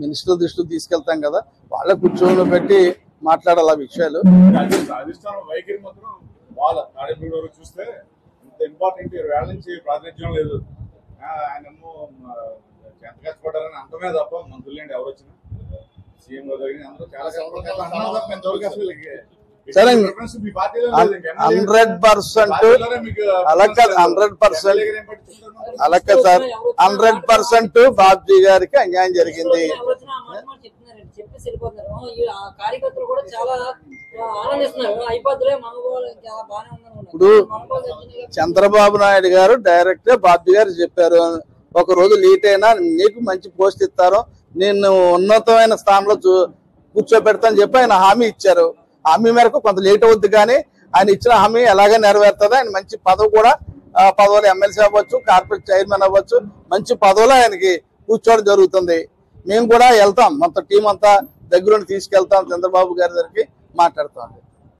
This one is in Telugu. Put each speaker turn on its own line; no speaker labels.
మినిస్టర్ దృష్టికి తీసుకెళ్తాం కదా, వాళ్ళ కూర్చొని పెట్టి మాట్లాడాలి ఆ విషయాలు.
వైఖరి మాత్రం వాళ్ళ తాడేపల్లి చూస్తే ఇంత ఇంపార్టెంట్ వేళ నుంచి ప్రాతినిధ్యం లేదు. ఆయనేమో ఎంత కష్టపడ్డారని అంతమే తప్ప మంత్రులేండి ఎవరు వచ్చినా సీఎం గారు అందరూ చాలా కష్టపడ్డారు.
సరే 100% అలా కాదు సార్, 100% బాబ్జీ గారికి అన్యాయం జరిగింది. ఇప్పుడు చంద్రబాబు నాయుడు గారు డైరెక్ట్ బాబ్జీ గారు చెప్పారు, ఒక రోజు లేట్ అయినా నీకు మంచి పోస్ట్ ఇస్తారు, నేను ఉన్నతమైన స్థానంలో కూర్చోబెడతానని చెప్పి ఆయన హామీ ఇచ్చారు. హామీ మేరకు కొంత లేట్ అవుద్ది, కానీ ఆయన ఇచ్చిన హామీ ఎలాగే నెరవేరుతుంది. ఆయన మంచి పదవి కూడా, పదవులు ఎమ్మెల్సీ అవ్వచ్చు, కార్పొరేట్ చైర్మన్ అవ్వచ్చు, మంచి పదవులు ఆయనకి కూర్చోవడం జరుగుతుంది. మేము కూడా వెళ్తాం, మొత్తం టీం అంతా దగ్గరుండి తీసుకెళ్తాం, చంద్రబాబు గారి దగ్గరికి మాట్లాడుతాం.